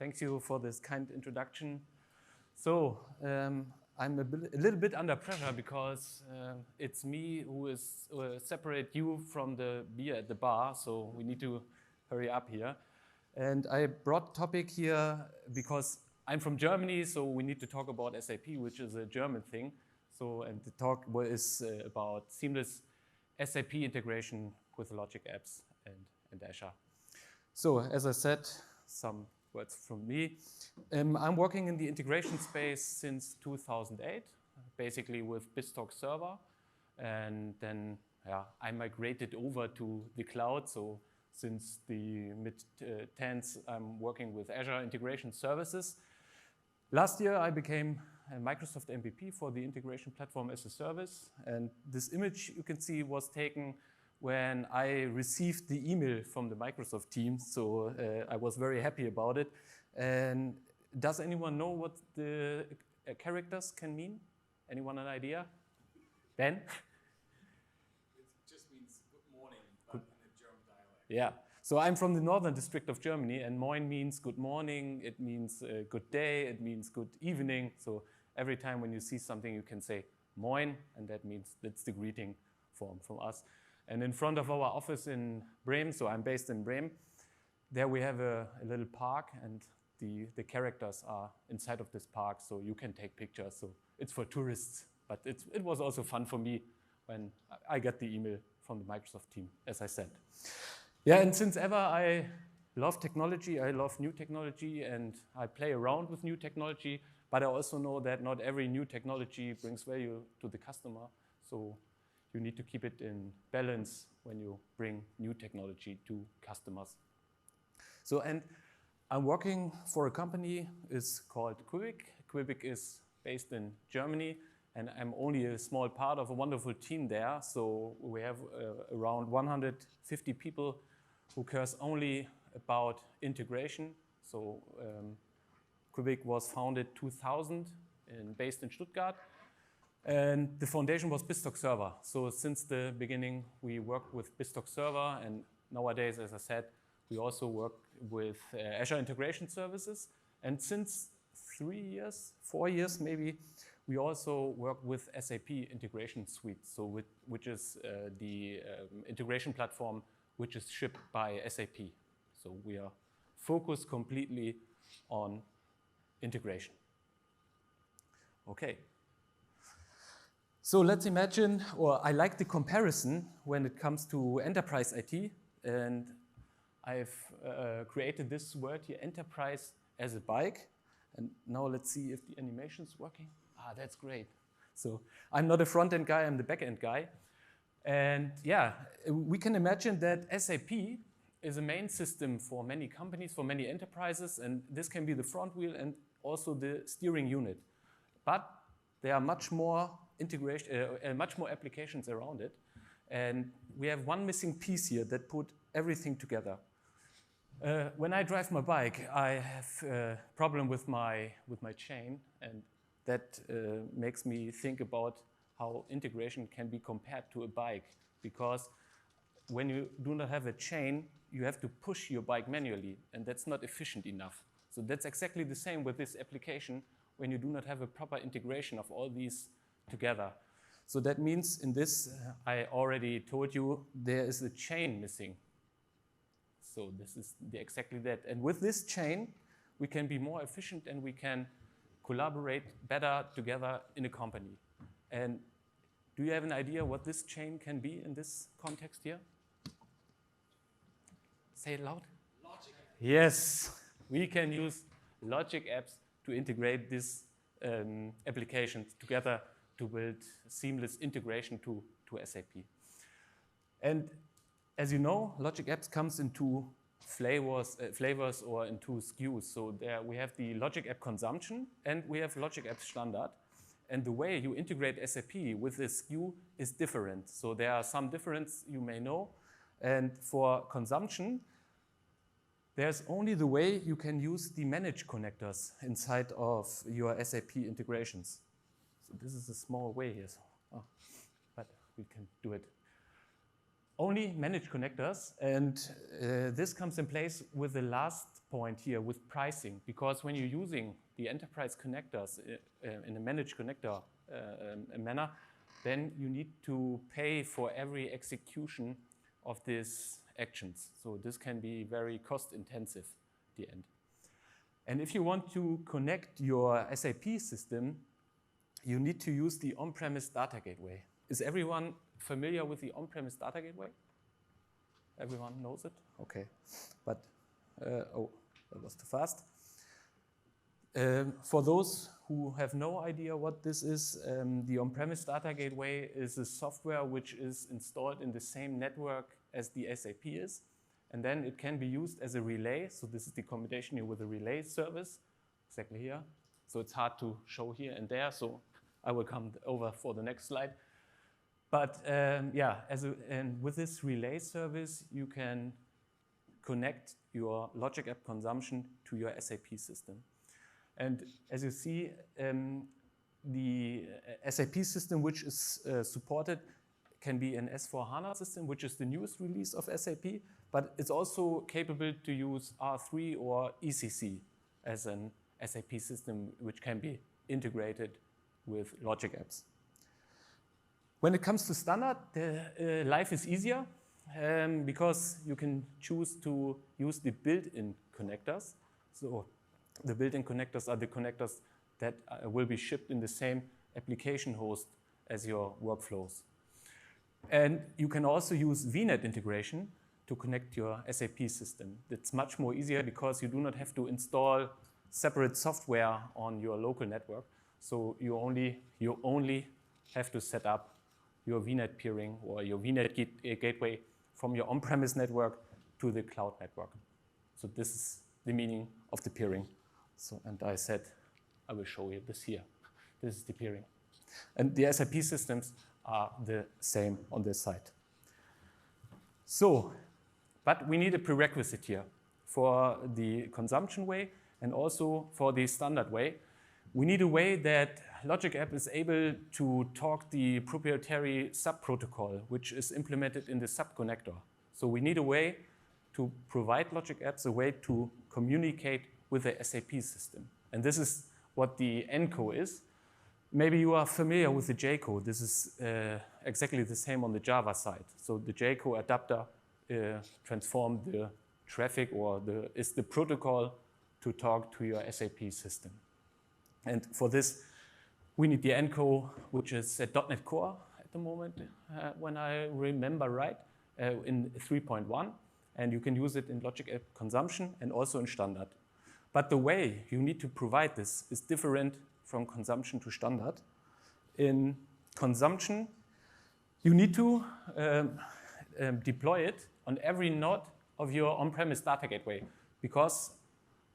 Thank you for this kind introduction. So, I'm a little bit under pressure because it's me who is separate you from the beer at the bar, so we need to hurry up here. And I brought topic here because I'm from Germany, so we need to talk about SAP, which is a German thing. So, and the talk is about seamless SAP integration with Logic Apps and Azure. So, as I said, some words from me. I'm working in the integration space since 2008, basically with BizTalk Server. And then I migrated over to the cloud. So since the mid-10s, I'm working with Azure Integration Services. Last year, I became a Microsoft MVP for the Integration Platform as a Service. And this image you can see was taken when I received the email from the Microsoft team. So I was very happy about it. And does anyone know what the characters can mean? Anyone an idea? Ben? It just means good morning, but in a German dialect. Yeah. So I'm from the northern district of Germany, and Moin means good morning, it means good day, it means good evening. So every time when you see something, you can say Moin, and that means that's the greeting form from us. And in front of our office in Bremen, so I'm based in Bremen, there we have a little park, and the characters are inside of this park, so you can take pictures. So it's for tourists, but it was also fun for me when I got the email from the Microsoft team, as I said. Yeah, and since ever I love technology, I love new technology, and I play around with new technology, but I also know that not every new technology brings value to the customer, so you need to keep it in balance when you bring new technology to customers. So, and I'm working for a company, it's called Quebec. Quebec is based in Germany, and I'm only a small part of a wonderful team there. So we have around 150 people who cares only about integration. So Quebec was founded 2000 and based in Stuttgart. And the foundation was BizTalk Server. So since the beginning, we worked with BizTalk Server, and nowadays, as I said, we also work with Azure Integration Services. And since 3 years, 4 years maybe, we also work with SAP Integration Suite, so which is the integration platform which is shipped by SAP. So we are focused completely on integration. Okay. So let's imagine, or I like the comparison when it comes to enterprise IT, and I've created this word here, enterprise as a bike. And now let's see if the animation's working. Ah, that's great. So I'm not a front-end guy, I'm the back-end guy. And yeah, we can imagine that SAP is a main system for many companies, for many enterprises, and this can be the front wheel and also the steering unit. But there are much more much more applications around it. And we have one missing piece here that put everything together. When I drive my bike, I have a problem with my chain, and that makes me think about how integration can be compared to a bike. Because when you do not have a chain, you have to push your bike manually, and that's not efficient enough. So that's exactly the same with this application when you do not have a proper integration of all these together. So that means in this, I already told you, there is a chain missing. So this is exactly that. And with this chain, we can be more efficient and we can collaborate better together in a company. And do you have an idea what this chain can be in this context here? Say it loud. Logic. Yes, we can use Logic Apps to integrate these applications together to build seamless integration to SAP. And as you know, Logic Apps comes in two flavors or in two SKUs. So there we have the Logic App Consumption and we have Logic Apps Standard. And the way you integrate SAP with this SKU is different. So there are some differences you may know. And for consumption, there's only the way you can use the managed connectors inside of your SAP integrations. So this is a small way here, but we can do it. Only managed connectors, and this comes in place with the last point here with pricing, because when you're using the enterprise connectors in a managed connector manner, then you need to pay for every execution of these actions. So this can be very cost intensive at the end. And if you want to connect your SAP system, you need to use the on-premise data gateway. Is everyone familiar with the on-premise data gateway? Everyone knows it? Okay. But, oh, that was too fast. For those who have no idea what this is, the on-premise data gateway is a software which is installed in the same network as the SAP is. And then it can be used as a relay. So this is the combination here with a relay service, exactly here. So it's hard to show here and there. So I will come over for the next slide. But yeah, and with this relay service, you can connect your Logic App consumption to your SAP system. And as you see, the SAP system which is supported can be an S/4HANA system, which is the newest release of SAP, but it's also capable to use R3 or ECC as an SAP system which can be integrated with Logic Apps. When it comes to standard, life is easier because you can choose to use the built-in connectors. So the built-in connectors are the connectors that will be shipped in the same application host as your workflows. And you can also use VNet integration to connect your SAP system. It's much more easier because you do not have to install separate software on your local network. So you only have to set up your VNet peering or your VNet gateway from your on-premise network to the cloud network. So this is the meaning of the peering. So, and I said, I will show you this here. This is the peering. And the SAP systems are the same on this side. So, but we need a prerequisite here for the consumption way and also for the standard way. We need a way that Logic App is able to talk the proprietary SAP protocol, which is implemented in the SAP connector. So we need a way to provide Logic Apps a way to communicate with the SAP system. And this is what the NCO is. Maybe you are familiar with the JCO. This is exactly the same on the Java side. So the JCO adapter transforms the traffic or is the protocol to talk to your SAP system. And for this, we need the NCO, which is a .NET Core at the moment, when I remember right, in 3.1. And you can use it in Logic App consumption and also in standard. But the way you need to provide this is different from consumption to standard. In consumption, you need to deploy it on every node of your on-premise data gateway because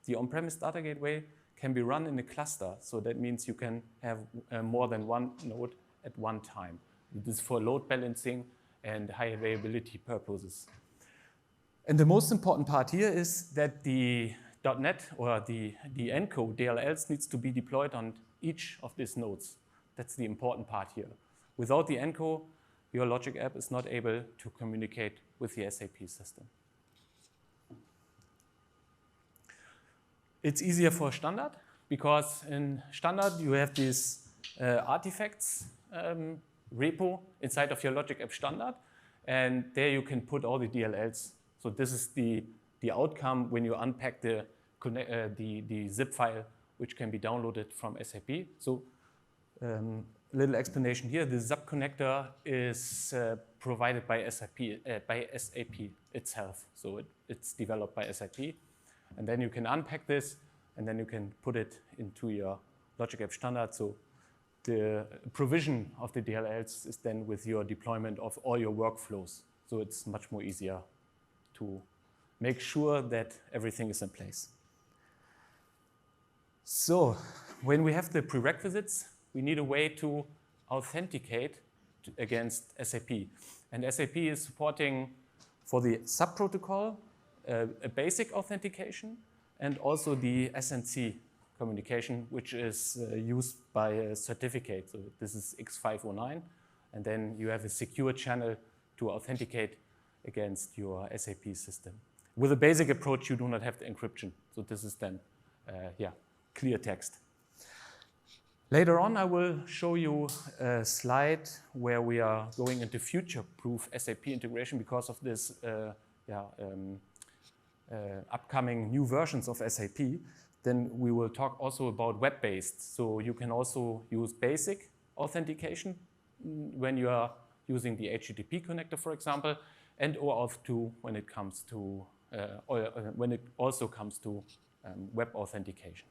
the on-premise data gateway can be run in a cluster. So that means you can have more than one node at one time. This is for load balancing and high availability purposes. And the most important part here is that the .NET or the NCO DLLs needs to be deployed on each of these nodes. That's the important part here. Without the NCO, your Logic App is not able to communicate with the SAP system. It's easier for standard because in standard you have these artifacts repo inside of your Logic App standard, and there you can put all the DLLs. So this is the outcome when you unpack the zip file, which can be downloaded from SAP. So little explanation here. The ZAP connector is provided by SAP itself. So it's developed by SAP. And then you can unpack this, and then you can put it into your Logic App standard. So the provision of the DLLs is then with your deployment of all your workflows. So it's much more easier to make sure that everything is in place. So when we have the prerequisites, we need a way to authenticate against SAP. And SAP is supporting for the SAP protocol a basic authentication and also the SNC communication, which is used by a certificate. So this is X509. And then you have a secure channel to authenticate against your SAP system. with a basic approach, you do not have the encryption. So this is then, clear text. Later on, I will show you a slide where we are going into future-proof SAP integration because of this upcoming new versions of SAP. Then we will talk also about web-based. So you can also use basic authentication when you are using the HTTP connector, for example, and OAuth 2 when it comes to when it also comes to web authentication.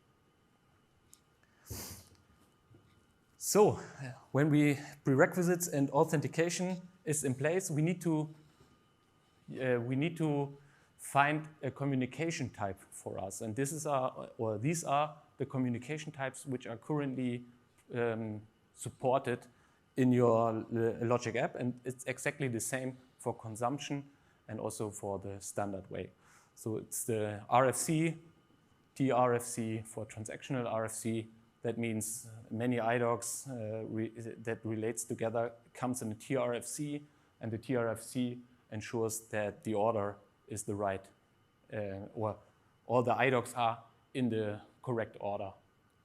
So when prerequisites and authentication is in place, we need to find a communication type for us, and these are the communication types which are currently supported in your Logic app, and it's exactly the same for consumption and also for the standard way. So it's the RFC, TRFC for transactional RFC. That means many IDOCs that relates together comes in a TRFC, and the TRFC ensures that the order is the right, or all the IDOCs are in the correct order,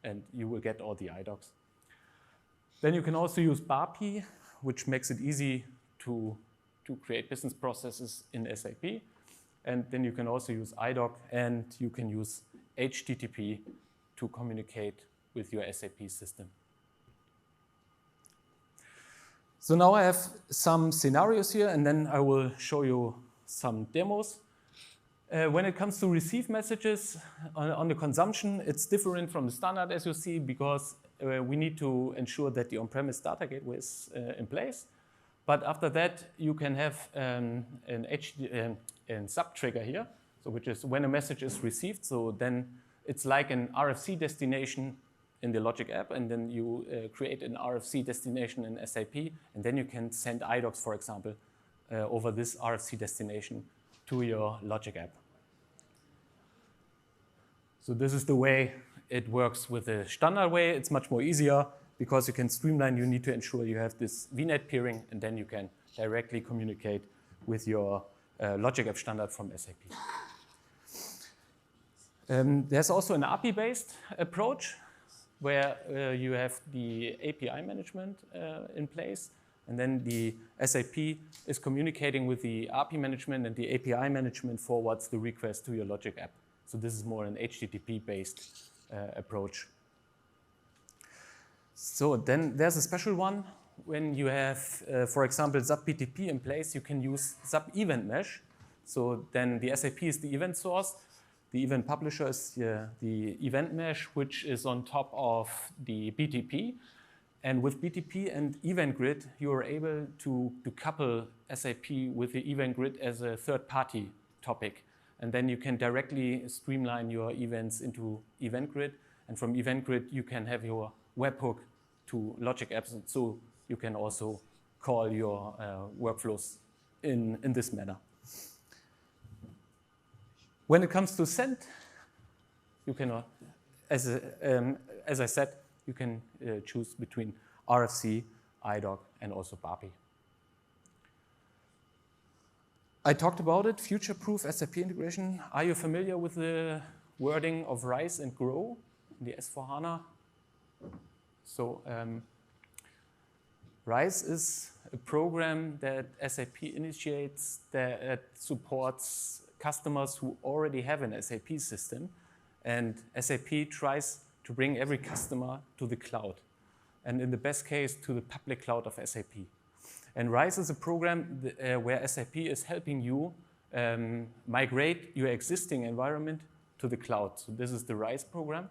and you will get all the IDOCs. Then you can also use BAPI, which makes it easy to create business processes in SAP. And then you can also use IDOC, and you can use HTTP to communicate with your SAP system. So now I have some scenarios here, and then I will show you some demos. When it comes to receive messages on the consumption, it's different from the standard, as you see, because we need to ensure that the on-premise data gateway is in place. But after that, you can have a sub-trigger here, so which is when a message is received. So then it's like an RFC destination in the Logic app, and then you create an RFC destination in SAP, and then you can send IDOCs, for example, over this RFC destination to your Logic app. So this is the way it works with the standard way. It's much more easier because you can streamline. You need to ensure you have this VNet peering, and then you can directly communicate with your Logic app standard from SAP. There's also an API-based approach where you have the API management in place, and then the SAP is communicating with the API management, and the API management forwards the request to your Logic app. So this is more an HTTP-based approach. So then there's a special one. When you have, for example, SAP BTP in place, you can use SAP Event Mesh. So then the SAP is the event source. The event publisher is the event mesh, which is on top of the BTP. And with BTP and Event Grid, you are able to couple SAP with the Event Grid as a third-party topic. And then you can directly streamline your events into Event Grid. And from Event Grid, you can have your webhook to Logic Apps. So you can also call your workflows in this manner. When it comes to send, you can, as I said, you can choose between RFC, IDOC, and also BAPI. I talked about it, future-proof SAP integration. Are you familiar with the wording of RISE and GROW in the S/4HANA? So RISE is a program that SAP initiates that supports customers who already have an SAP system, and SAP tries to bring every customer to the cloud, and in the best case to the public cloud of SAP. And RISE is a program where SAP is helping you migrate your existing environment to the cloud. So this is the RISE program,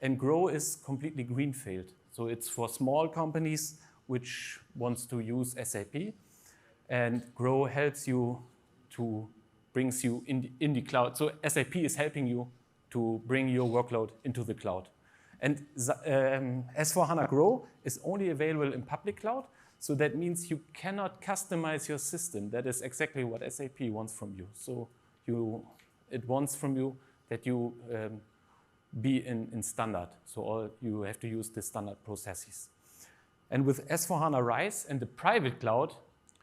and GROW is completely greenfield. So it's for small companies which wants to use SAP, and GROW helps you to brings you in the cloud. So SAP is helping you to bring your workload into the cloud. And S/4HANA GROW is only available in public cloud. So that means you cannot customize your system. That is exactly what SAP wants from you. So it wants from you that you be in standard. So you have to use the standard processes. And with S/4HANA RISE and the private cloud,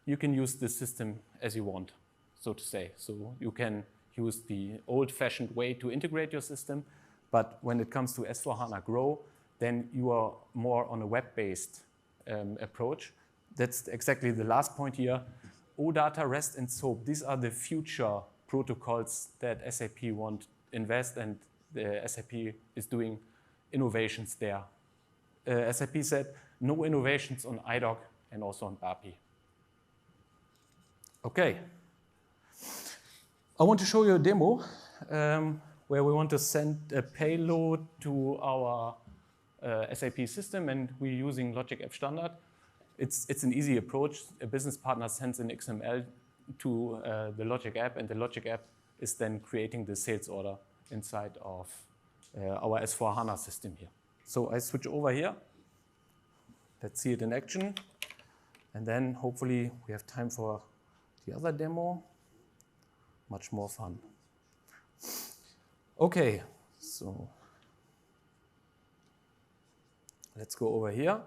you can use the system as you want, so to say. So you can use the old-fashioned way to integrate your system. But when it comes to S/4HANA Grow, then you are more on a web-based approach. That's exactly the last point here. OData, REST, and SOAP, these are the future protocols that SAP want to invest, and the SAP is doing innovations there. SAP said no innovations on IDOC and also on BAPI. Okay. I want to show you a demo where we want to send a payload to our SAP system, and we're using Logic App Standard. It's an easy approach. A business partner sends an XML to the Logic App, and the Logic App is then creating the sales order inside of our S/4HANA system here. So I switch over here. Let's see it in action. And then hopefully we have time for the other demo. Much more fun. Okay, so let's go over here.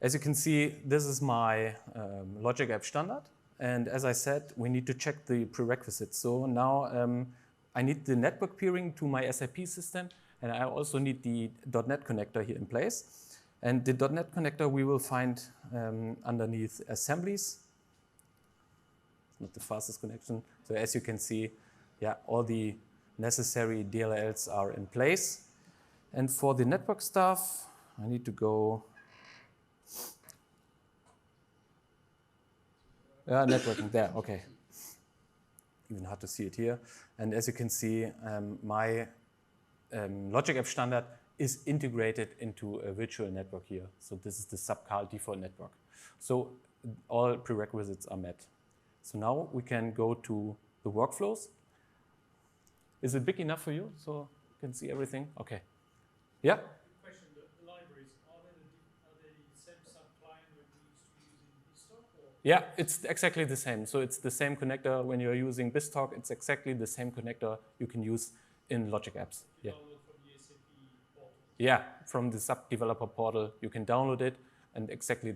As you can see, this is my Logic App Standard. And as I said, we need to check the prerequisites. So now I need the network peering to my SAP system, and I also need the .NET connector here in place. And the .NET connector we will find underneath assemblies. Not the fastest connection. So as you can see, yeah, all the necessary DLLs are in place. And for the network stuff, I need to go networking there, okay. Even hard to see it here. And as you can see, my Logic App Standard is integrated into a virtual network here. So this is the subcal default network. So all prerequisites are met. So now we can go to the workflows. Is it big enough for you so you can see everything? Okay. Yeah? Question, the libraries, are they the same sub-client that we used to use in BizTalk? Yeah, it's exactly the same. So it's the same connector when you're using BizTalk. It's exactly the same connector you can use in Logic Apps. Yeah. Download from the SAP portal. Yeah, from the SAP developer portal, you can download it, and exactly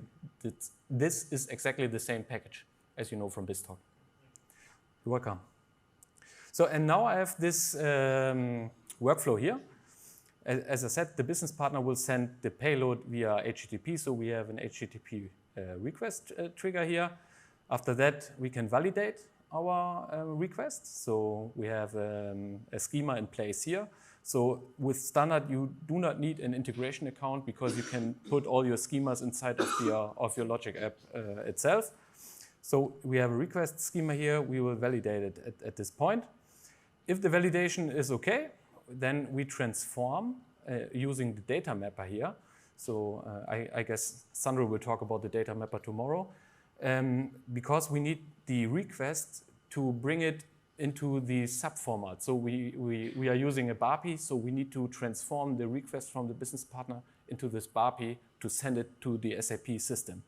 this is exactly the same package as you know from BizTalk. You're welcome. So, and now I have this workflow here. As I said, the business partner will send the payload via HTTP, so we have an HTTP request trigger here. After that, we can validate our request. So we have a schema in place here. So with standard, you do not need an integration account because you can put all your schemas inside of your Logic app itself. So we have a request schema here. We will validate it at this point. If the validation is okay, then we transform using the data mapper here. So I guess Sandro will talk about the data mapper tomorrow. Because we need the request to bring it into the sub format. So we are using a BAPI, so we need to transform the request from the business partner into this BAPI to send it to the SAP system.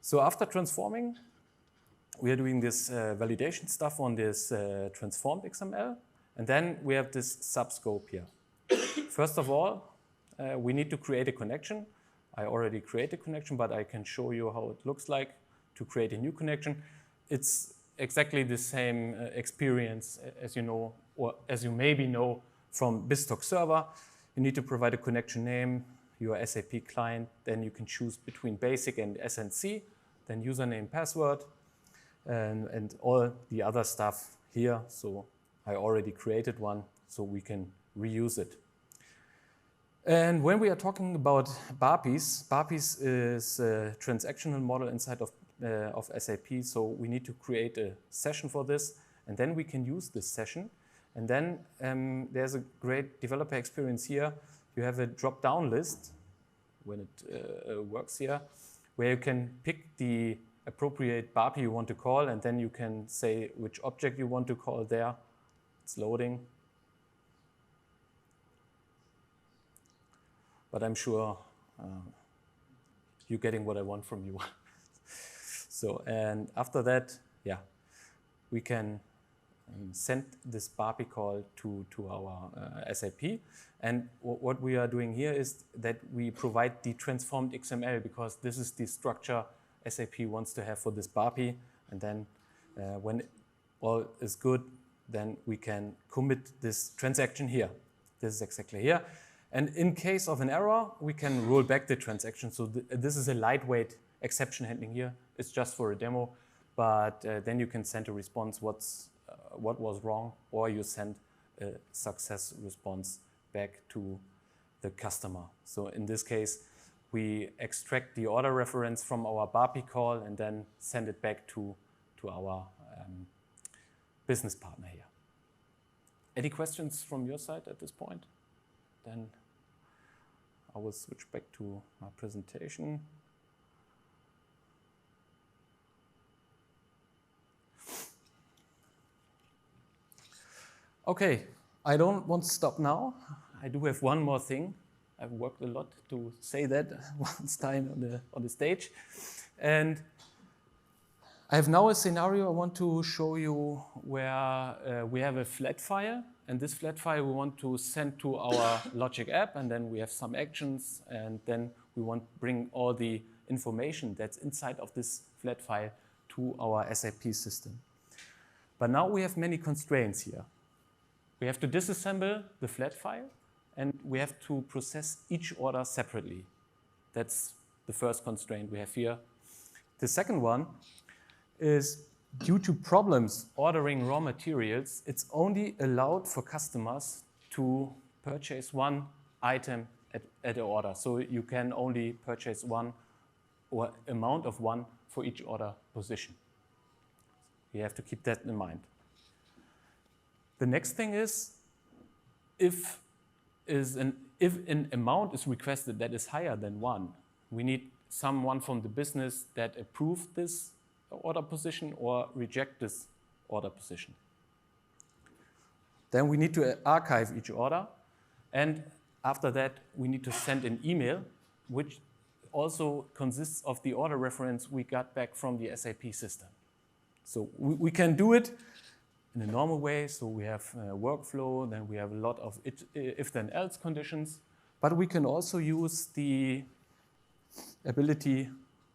So after transforming, we are doing this validation stuff on this transformed XML, and then we have this subscope here. First of all, we need to create a connection. I already created a connection, but I can show you how it looks like to create a new connection. It's exactly the same experience as you know, or as you maybe know from BizTalk server. You need to provide a connection name, your SAP client, then you can choose between basic and SNC, then username, password, and all the other stuff here. So I already created one, so we can reuse it. And when we are talking about BAPIs, BAPIs is a transactional model inside of SAP, so we need to create a session for this, and then we can use this session. And then there's a great developer experience here. You have a drop-down list when it works here, where you can pick the appropriate BAPI you want to call, and then you can say which object you want to call there. It's loading. But I'm sure you're getting what I want from you. So, and after that, yeah, we can send this BAPI call to our SAP. And what we are doing here is that we provide the transformed XML because this is the structure SAP wants to have for this BAPI. And then when all is good, then we can commit this transaction here. This is exactly here. And in case of an error, we can roll back the transaction. So this is a lightweight exception handling here. It's just for a demo, but then you can send a response what was wrong, or you send a success response back to the customer. So in this case, we extract the order reference from our BAPI call and then send it back to our business partner here. Any questions from your side at this point? Then I will switch back to my presentation. Okay, I don't want to stop now. I do have one more thing. I've worked a lot to say that once time on the stage. And I have now a scenario I want to show you where we have a flat file, and this flat file we want to send to our Logic app, and then we have some actions, and then we want to bring all the information that's inside of this flat file to our SAP system. But now we have many constraints here. We have to disassemble the flat file, and we have to process each order separately. That's the first constraint we have here. The second one is, due to problems ordering raw materials, it's only allowed for customers to purchase one item at an order. So you can only purchase one or amount of one for each order position. You have to keep that in mind. The next thing is, if an amount is requested that is higher than one, we need someone from the business that approves this order position or reject this order position. Then we need to archive each order, and after that we need to send an email which also consists of the order reference we got back from the SAP system. So we can do it in a normal way, so we have a workflow, then we have a lot of if-then-else conditions, but we can also use the ability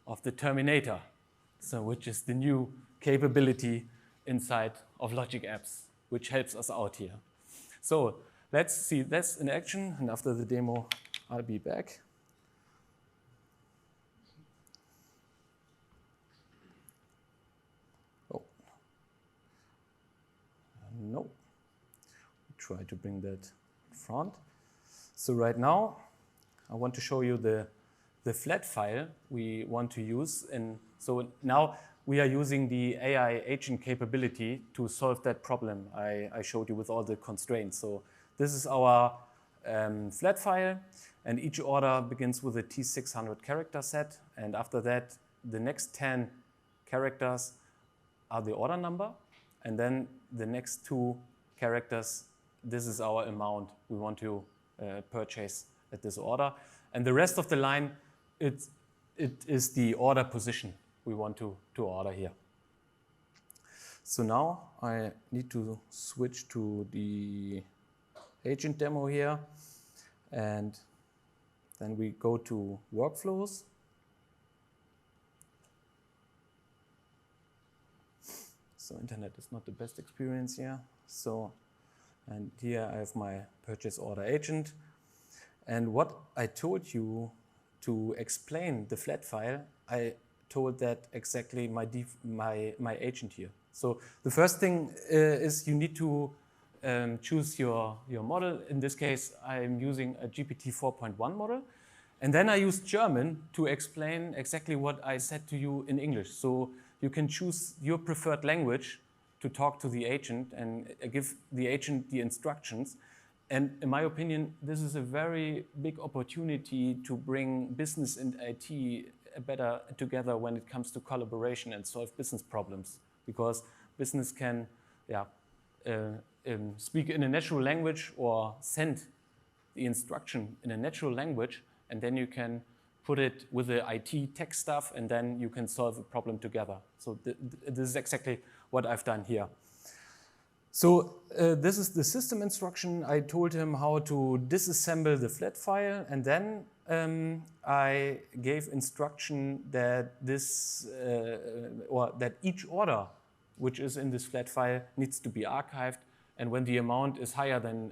of the Terminator, so which is the new capability inside of Logic Apps, which helps us out here. So let's see this in action, and after the demo, I'll be back. Oh. No. Try to bring that in front. So right now, I want to show you the flat file we want to use. And so now we are using the AI agent capability to solve that problem I showed you with all the constraints. So this is our flat file, and each order begins with a T600 character set. And after that, the next 10 characters are the order number. And then the next 2 characters, this is our amount we want to purchase at this order. And the rest of the line, it is the order position we want to order here. So now I need to switch to the agent demo here, and then we go to workflows. So internet is not the best experience here. So, and here I have my purchase order agent. And what I told you to explain the flat file, I told that exactly my agent here. So the first thing is you need to choose your model. In this case, I'm using a GPT 4.1 model. And then I use German to explain exactly what I said to you in English. So you can choose your preferred language to talk to the agent and give the agent the instructions. And in my opinion, this is a very big opportunity to bring business and IT better together when it comes to collaboration and solve business problems. Because business can speak in a natural language or send the instruction in a natural language, and then you can put it with the IT tech stuff, and then you can solve a problem together. So this is exactly what I've done here. So this is the system instruction. I told him how to disassemble the flat file, and then I gave instruction that that each order which is in this flat file, needs to be archived. And when the amount is higher than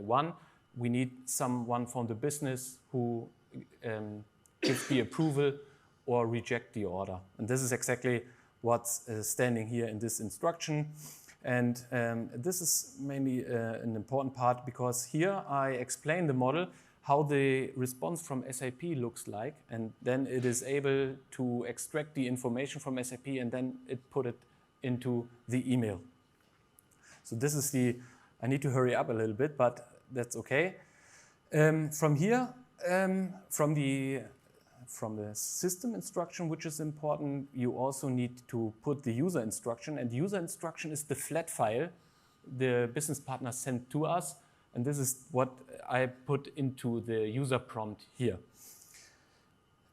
1, we need someone from the business who gives the approval or reject the order. And this is exactly what's standing here in this instruction. And this is mainly an important part, because here I explain the model, how the response from SAP looks like, and then it is able to extract the information from SAP and then it put it into the email. So this is I need to hurry up a little bit, but that's okay. From here, from the system instruction, which is important, you also need to put the user instruction, and the user instruction is the flat file the business partner sent to us, and this is what I put into the user prompt here.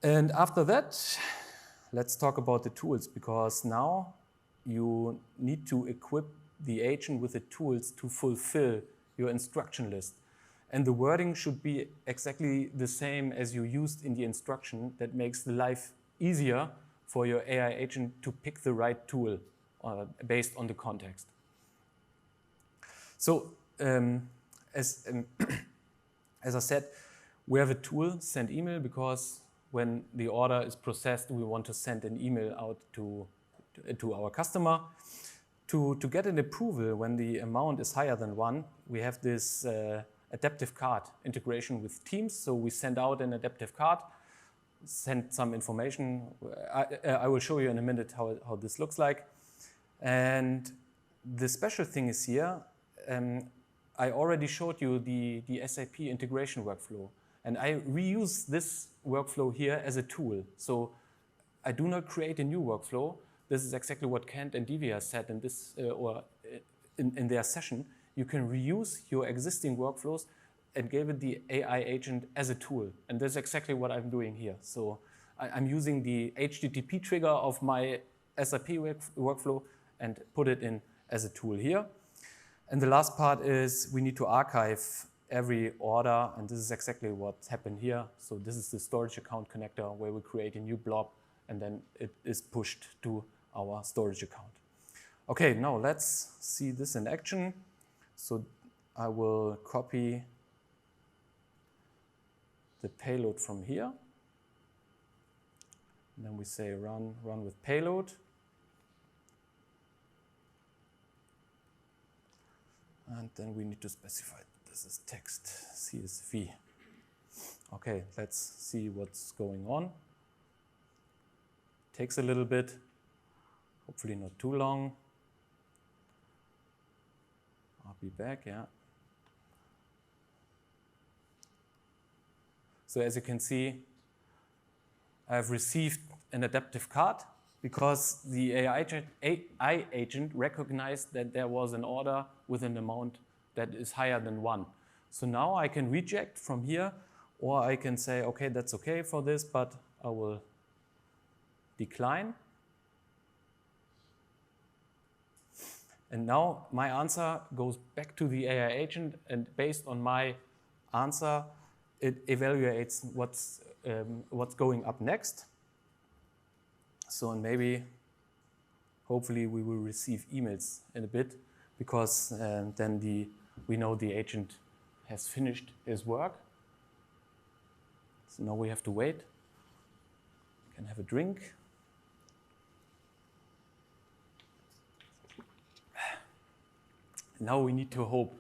And after that, let's talk about the tools, because now you need to equip the agent with the tools to fulfill your instruction list. And the wording should be exactly the same as you used in the instruction. That makes the life easier for your AI agent to pick the right tool based on the context. So as I said, we have a tool, send email, because when the order is processed, we want to send an email out to our customer. To get an approval when the amount is higher than 1, we have this adaptive card integration with Teams. So we send out an adaptive card, send some information. I will show you in a minute how this looks like. And the special thing is here, I already showed you the SAP integration workflow. And I reuse this workflow here as a tool. So I do not create a new workflow. This is exactly what Kent and Divya said in this in their session. You can reuse your existing workflows and give it the AI agent as a tool. And that's exactly what I'm doing here. So I'm using the HTTP trigger of my SAP workflow and put it in as a tool here. And the last part is we need to archive every order, and this is exactly what happened here. So this is the storage account connector where we create a new blob and then it is pushed to our storage account. Okay, now let's see this in action. So I will copy the payload from here. And then we say run with payload. And then we need to specify this is text CSV. Okay, let's see what's going on. Takes a little bit, hopefully not too long. I'll be back, yeah. So as you can see, I've received an adaptive card because the AI agent recognized that there was an order with an amount that is higher than 1. So now I can reject from here, or I can say, okay, that's okay for this, but I will decline. And now my answer goes back to the AI agent, and based on my answer, it evaluates what's going up next. So and maybe, hopefully, we will receive emails in a bit, because then we know the agent has finished his work. So now we have to wait. We can have a drink. Now we need to hope.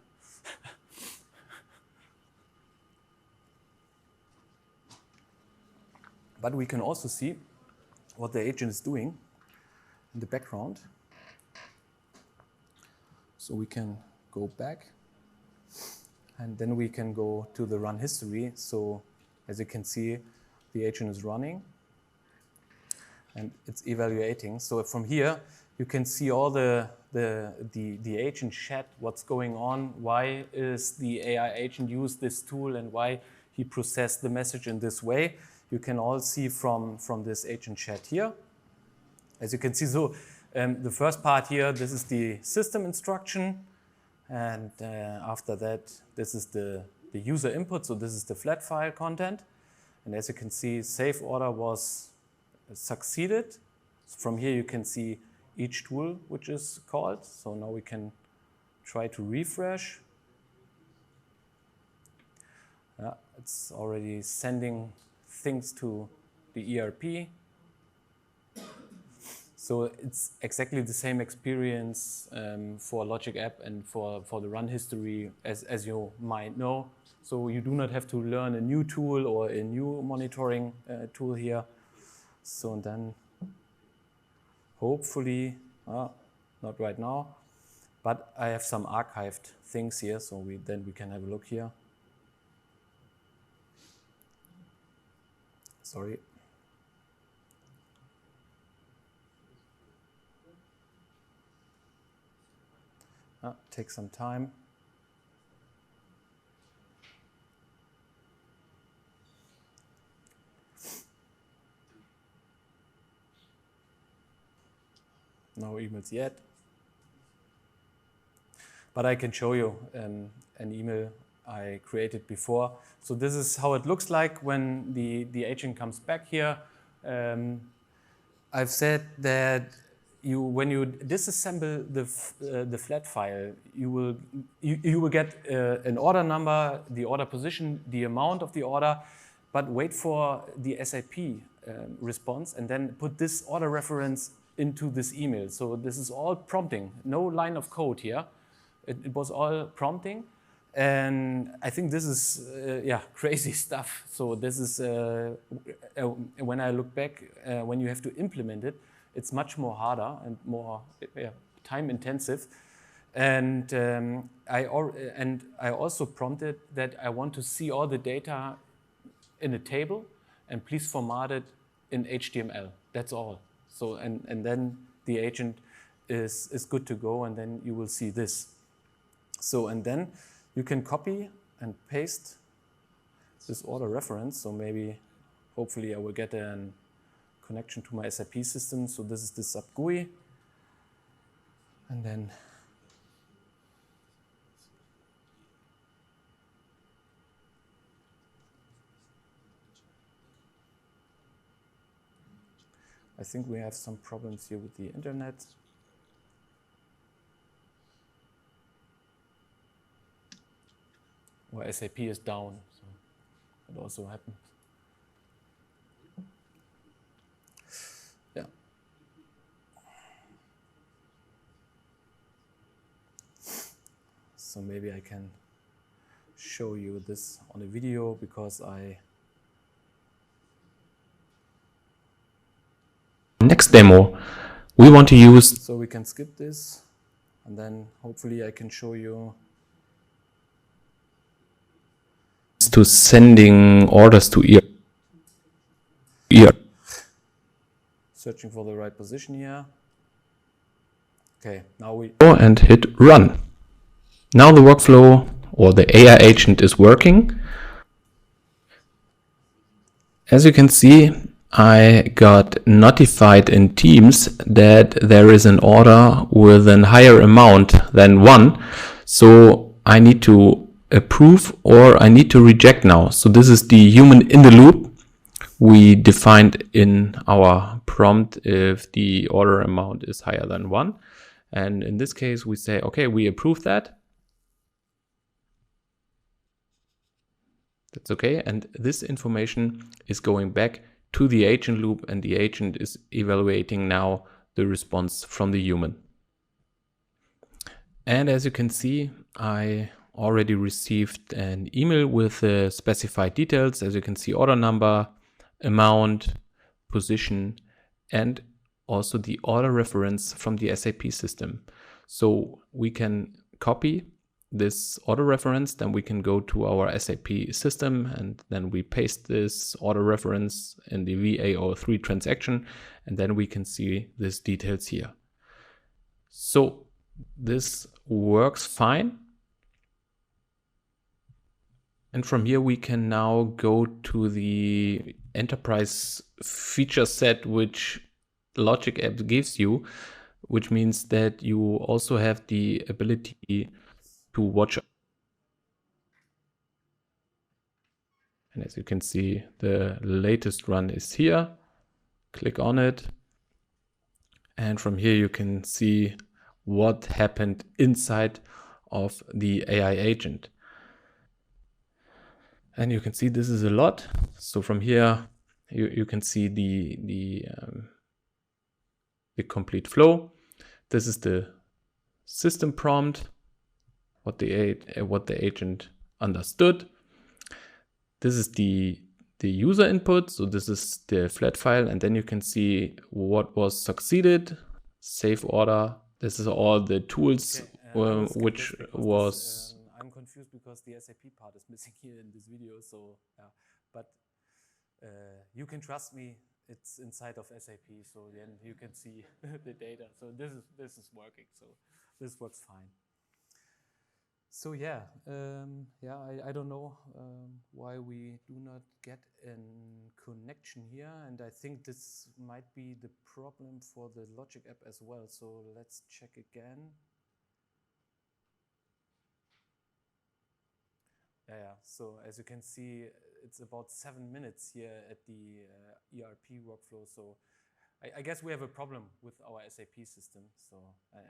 But we can also see what the agent is doing in the background. So we can go back, and then we can go to the run history. So as you can see, the agent is running and it's evaluating. So from here, you can see all the agent chat, what's going on, why is the AI agent use this tool, and why he processed the message in this way. You can all see from this agent chat here. As you can see, so the first part here, this is the system instruction. And after that, this is the user input. So this is the flat file content. And as you can see, save order was succeeded. From here, you can see each tool which is called. So now we can try to refresh. It's already sending things to the ERP. So it's exactly the same experience for Logic App and for the run history as you might know. So you do not have to learn a new tool or a new monitoring tool here. So and then hopefully, not right now, but I have some archived things here, so then we can have a look here. Sorry. Take some time. No emails yet. But I can show you an email I created before. So this is how it looks like when the agent comes back here. I've said that when you disassemble the flat file, you will get an order number, the order position, the amount of the order, but wait for the SAP response and then put this order reference into this email. So this is all prompting, no line of code here. It was all prompting. And I think this is, crazy stuff. So this is, when I look back, when you have to implement it, it's much more harder and more time intensive. And I also prompted that I want to see all the data in a table and please format it in HTML. That's all. So, and then the agent is good to go, and then you will see this. So, and then you can copy and paste this order reference. So maybe, hopefully I will get a connection to my SAP system. So this is the SAP GUI. And then I think we have some problems here with the internet. Or SAP is down, so that also happens. Yeah. So maybe I can show you this on a video because Next demo, we want to use. So we can skip this, and then hopefully I can show you. To sending orders to ER. Searching for the right position here. Okay, now we go and hit run. Now the workflow or the AI agent is working. As you can see, I got notified in Teams that there is an order with a higher amount than 1. So I need to approve or I need to reject now. So this is the human in the loop. We defined in our prompt if the order amount is higher than 1. And in this case, we say, okay, we approve that. That's okay. And this information is going back to the agent loop, and the agent is evaluating now the response from the human. And as you can see, I already received an email with specified details. As you can see, order number, amount, position, and also the order reference from the SAP system. So we can copy this order reference, then we can go to our SAP system, and then we paste this order reference in the VA03 transaction, and then we can see these details here. So this works fine. And from here we can now go to the enterprise feature set which Logic Apps gives you, which means that you also have the ability to watch. And as you can see, the latest run is here. Click on it. And from here you can see what happened inside of the AI agent. And you can see this is a lot. So from here you can see the complete flow. This is the system prompt, what the agent understood. This is the user input, so this is the flat file, and then you can see what was succeeded, save order. This is all the tools which was. I'm confused because the SAP part is missing here in this video. So, yeah, but you can trust me. It's inside of SAP, so then you can see the data. So this is working. So this works fine. So yeah, I don't know why we do not get a connection here, and I think this might be the problem for the Logic app as well. So let's check again. Yeah, so as you can see, it's about 7 minutes here at the ERP workflow. So I guess we have a problem with our SAP system. So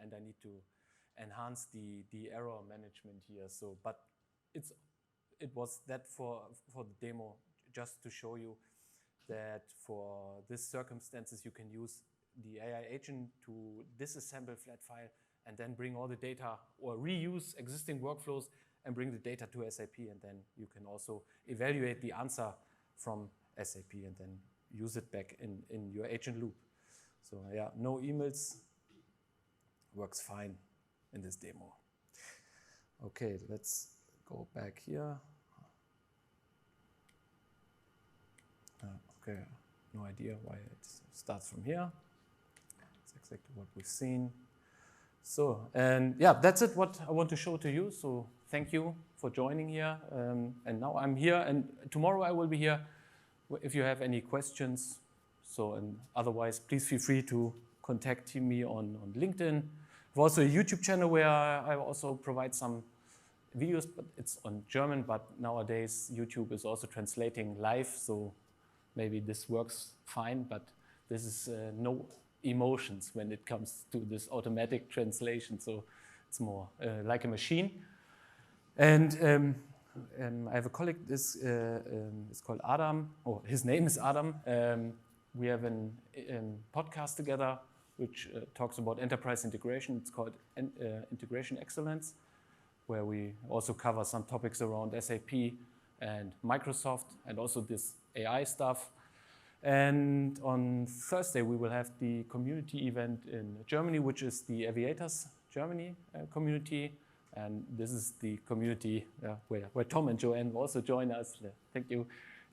and I need to enhance the error management here. So, but it was that for the demo, just to show you that for these circumstances you can use the AI agent to disassemble flat file and then bring all the data, or reuse existing workflows and bring the data to SAP, and then you can also evaluate the answer from SAP and then use it back in your agent loop. So yeah, no emails, works fine in this demo. Okay, let's go back here. Okay, no idea why it starts from here. It's exactly what we've seen. So, and yeah, that's it what I want to show to you. So thank you for joining here. And now I'm here, and tomorrow I will be here if you have any questions. So, and otherwise, please feel free to contact me on LinkedIn. I have also a YouTube channel where I also provide some videos, but it's on German, but nowadays YouTube is also translating live, so maybe this works fine, but this is no emotions when it comes to this automatic translation, so it's more like a machine. And I have a colleague, it's called Adam, or his name is Adam. We have a podcast together which talks about enterprise integration. It's called Integration Excellence, where we also cover some topics around SAP and Microsoft and also this AI stuff. And on Thursday, we will have the community event in Germany, which is the Aviators Germany community. And this is the community where Tom and Joanne will also join us. Thank you.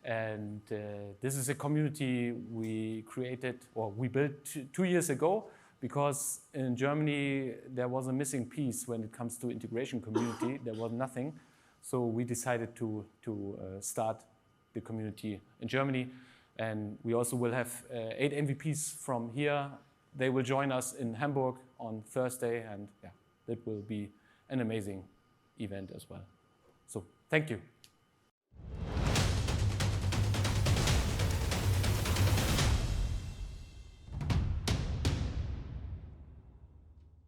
And this is a community we created, or we built 2 years ago, because in Germany there was a missing piece when it comes to integration community. There was nothing. So we decided to start the community in Germany. And we also will have 8 MVPs from here. They will join us in Hamburg on Thursday, and yeah, that will be an amazing event as well. So thank you.